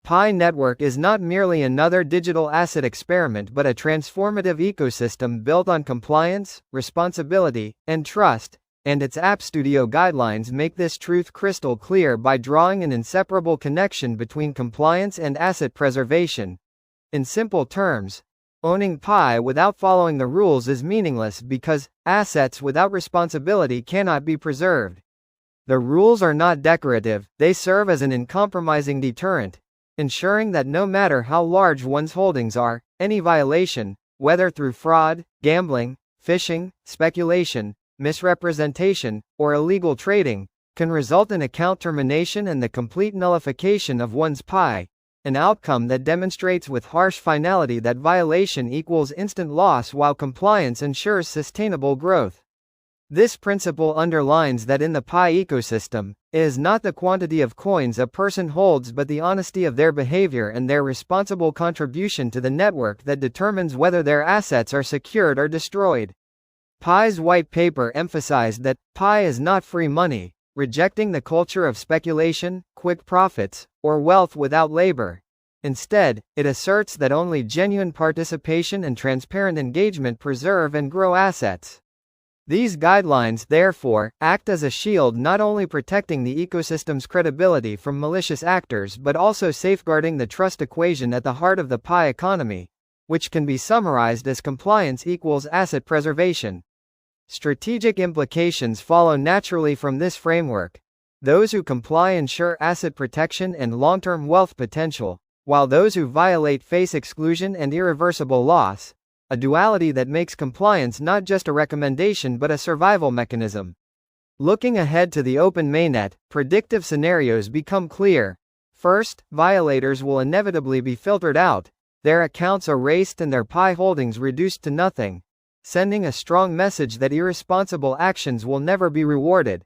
Pi Network is not merely another digital asset experiment but a transformative ecosystem built on compliance, responsibility, and trust, and its App Studio guidelines make this truth crystal clear by drawing an inseparable connection between compliance and asset preservation. In simple terms, owning Pi without following the rules is meaningless because assets without responsibility cannot be preserved. The rules are not decorative, they serve as an uncompromising deterrent, ensuring that no matter how large one's holdings are, any violation, whether through fraud, gambling, phishing, speculation, misrepresentation, or illegal trading, can result in account termination and the complete nullification of one's Pi, an outcome that demonstrates with harsh finality that violation equals instant loss while compliance ensures sustainable growth. This principle underlines that in the Pi ecosystem, it is not the quantity of coins a person holds but the honesty of their behavior and their responsible contribution to the network that determines whether their assets are secured or destroyed. Pi's white paper emphasized that Pi is not free money, rejecting the culture of speculation, quick profits, or wealth without labor. Instead, it asserts that only genuine participation and transparent engagement preserve and grow assets. These guidelines, therefore, act as a shield not only protecting the ecosystem's credibility from malicious actors but also safeguarding the trust equation at the heart of the Pi economy, which can be summarized as compliance equals asset preservation. Strategic implications follow naturally from this framework. Those who comply ensure asset protection and long-term wealth potential, while those who violate face exclusion and irreversible loss, a duality that makes compliance not just a recommendation but a survival mechanism. Looking ahead to the open mainnet, predictive scenarios become clear. First, violators will inevitably be filtered out, their accounts erased and their Pi holdings reduced to nothing, sending a strong message that irresponsible actions will never be rewarded.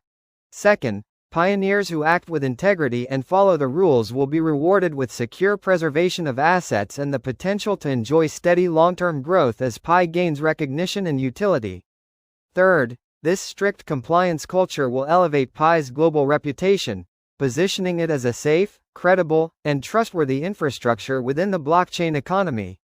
Second, pioneers who act with integrity and follow the rules will be rewarded with secure preservation of assets and the potential to enjoy steady long-term growth as Pi gains recognition and utility. Third, this strict compliance culture will elevate Pi's global reputation, positioning it as a safe, credible, and trustworthy infrastructure within the blockchain economy.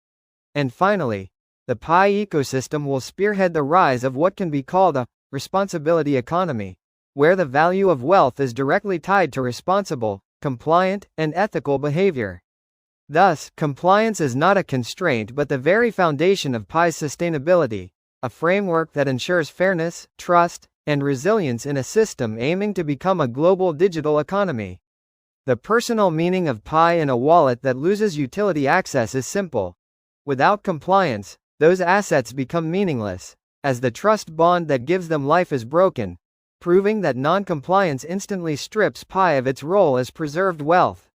And finally, the Pi ecosystem will spearhead the rise of what can be called a responsibility economy, where the value of wealth is directly tied to responsible, compliant, and ethical behavior. Thus, compliance is not a constraint but the very foundation of Pi's sustainability, a framework that ensures fairness, trust, and resilience in a system aiming to become a global digital economy. The personal meaning of Pi in a wallet that loses utility access is simple. Without compliance, those assets become meaningless, as the trust bond that gives them life is broken, proving that non-compliance instantly strips Pi of its role as preserved wealth.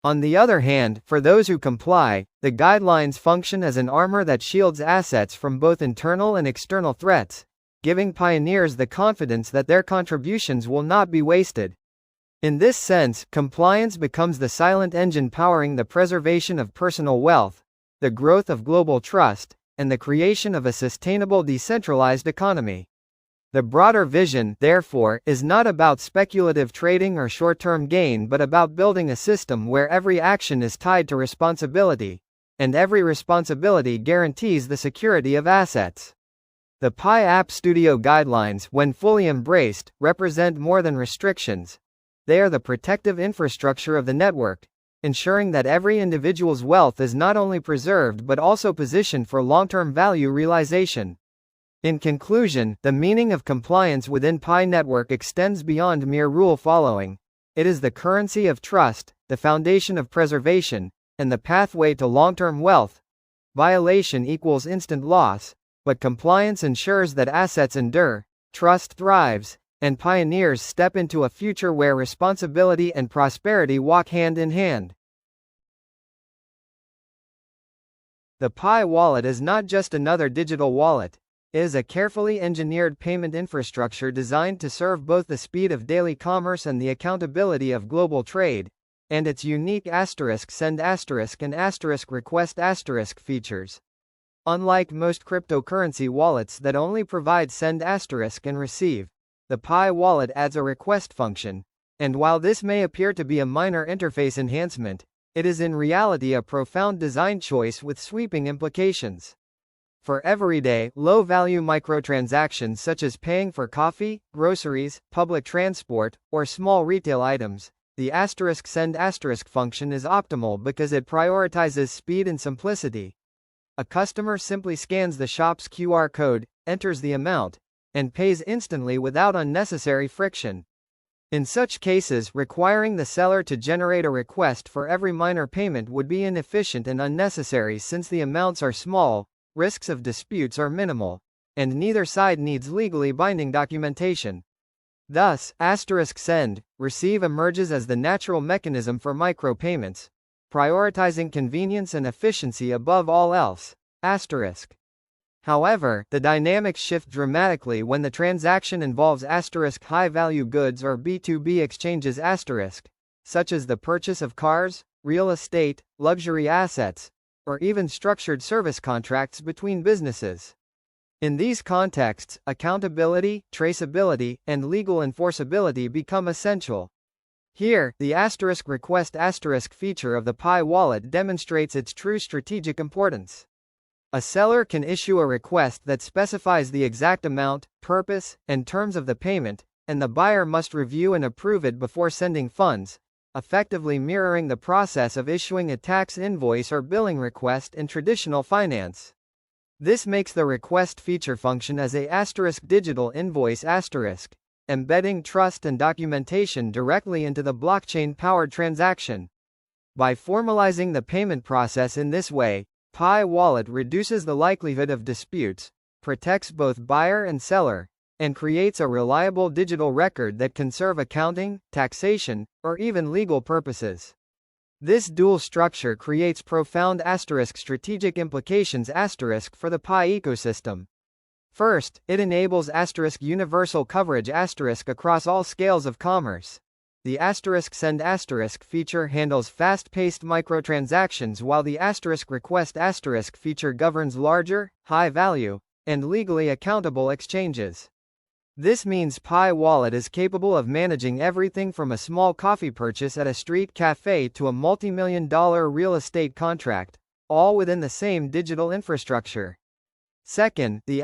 On the other hand, for those who comply, the guidelines function as an armor that shields assets from both internal and external threats, giving pioneers the confidence that their contributions will not be wasted. In this sense, compliance becomes the silent engine powering the preservation of personal wealth, the growth of global trust, and the creation of a sustainable decentralized economy. The broader vision, therefore, is not about speculative trading or short-term gain but about building a system where every action is tied to responsibility, and every responsibility guarantees the security of assets. The Pi App Studio guidelines, when fully embraced, represent more than restrictions. They are the protective infrastructure of the network, ensuring that every individual's wealth is not only preserved but also positioned for long-term value realization. In conclusion, the meaning of compliance within Pi Network extends beyond mere rule following. It is the currency of trust, the foundation of preservation, and the pathway to long-term wealth. Violation equals instant loss, but compliance ensures that assets endure, trust thrives, and pioneers step into a future where responsibility and prosperity walk hand in hand. The Pi wallet is not just another digital wallet. It is a carefully engineered payment infrastructure designed to serve both the speed of daily commerce and the accountability of global trade, and its unique *send* and *request* features. Unlike most cryptocurrency wallets that only provide send* and receive, the Pi wallet adds a request function, and while this may appear to be a minor interface enhancement, It is in reality a profound design choice with sweeping implications. For everyday, low-value microtransactions such as paying for coffee, groceries, public transport, or small retail items, the *send* function is optimal because it prioritizes speed and simplicity. A customer simply scans the shop's QR code, enters the amount, and pays instantly without unnecessary friction. In such cases, requiring the seller to generate a request for every minor payment would be inefficient and unnecessary since the amounts are small, risks of disputes are minimal, and neither side needs legally binding documentation. Thus, *send, receive emerges as the natural mechanism for micropayments, prioritizing convenience and efficiency above all else. However, the dynamics shift dramatically when the transaction involves high-value goods or B2B exchanges such as the purchase of cars, real estate, luxury assets, or even structured service contracts between businesses. In these contexts, accountability, traceability, and legal enforceability become essential. Here, the *request* feature of the Pi wallet demonstrates its true strategic importance. A seller can issue a request that specifies the exact amount, purpose, and terms of the payment, and the buyer must review and approve it before sending funds, effectively mirroring the process of issuing a tax invoice or billing request in traditional finance. This makes the request feature function as a digital invoice embedding trust and documentation directly into the blockchain-powered transaction. By formalizing the payment process in this way, Pi Wallet reduces the likelihood of disputes, protects both buyer and seller, and creates a reliable digital record that can serve accounting, taxation, or even legal purposes. This dual structure creates profound strategic implications for the Pi ecosystem. First, it enables universal coverage across all scales of commerce. The *send* feature handles fast-paced microtransactions while the *request* feature governs larger, high-value, and legally accountable exchanges. This means Pi Wallet is capable of managing everything from a small coffee purchase at a street cafe to a multi-million-dollar real estate contract, all within the same digital infrastructure. Second, the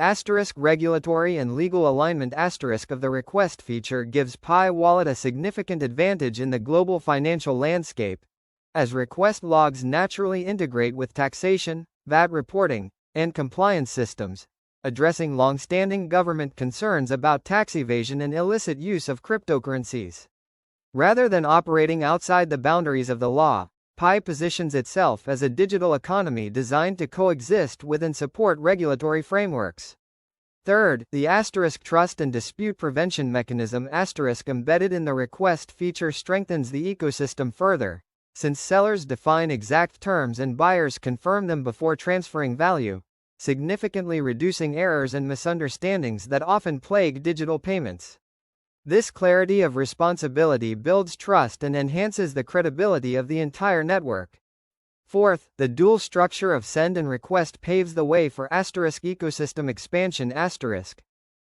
regulatory and legal alignment of the request feature gives Pi Wallet a significant advantage in the global financial landscape, as request logs naturally integrate with taxation, VAT reporting, and compliance systems, addressing long-standing government concerns about tax evasion and illicit use of cryptocurrencies. Rather than operating outside the boundaries of the law, Pi positions itself as a digital economy designed to coexist with and support regulatory frameworks. Third, the trust and dispute prevention mechanism embedded in the request feature strengthens the ecosystem further, since sellers define exact terms and buyers confirm them before transferring value, significantly reducing errors and misunderstandings that often plague digital payments. This clarity of responsibility builds trust and enhances the credibility of the entire network. Fourth, the dual structure of send and request paves the way for ecosystem expansion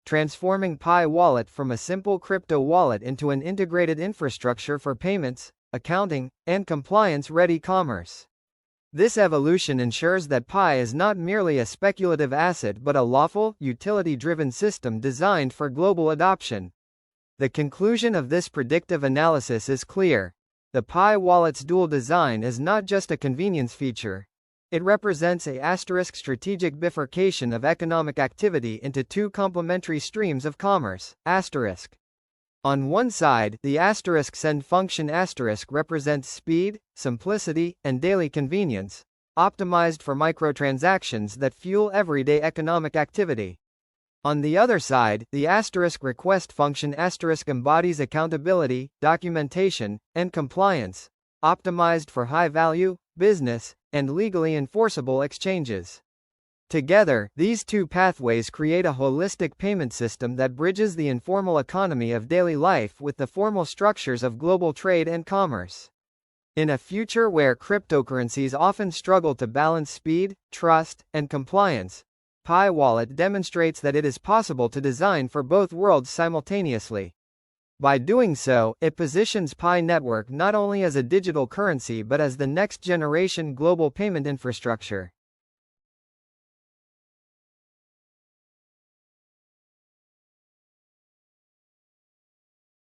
transforming Pi Wallet from a simple crypto wallet into an integrated infrastructure for payments, accounting, and compliance-ready commerce. This evolution ensures that Pi is not merely a speculative asset but a lawful, utility-driven system designed for global adoption. The conclusion of this predictive analysis is clear. The Pi Wallet's dual design is not just a convenience feature. It represents a strategic bifurcation of economic activity into two complementary streams of commerce. On one side, the *send function represents speed, simplicity, and daily convenience, optimized for microtransactions that fuel everyday economic activity. On the other side, the *request function embodies accountability, documentation, and compliance, optimized for high-value, business, and legally enforceable exchanges. Together, these two pathways create a holistic payment system that bridges the informal economy of daily life with the formal structures of global trade and commerce. In a future where cryptocurrencies often struggle to balance speed, trust, and compliance, Pi Wallet demonstrates that it is possible to design for both worlds simultaneously. By doing so, it positions Pi Network not only as a digital currency but as the next generation global payment infrastructure.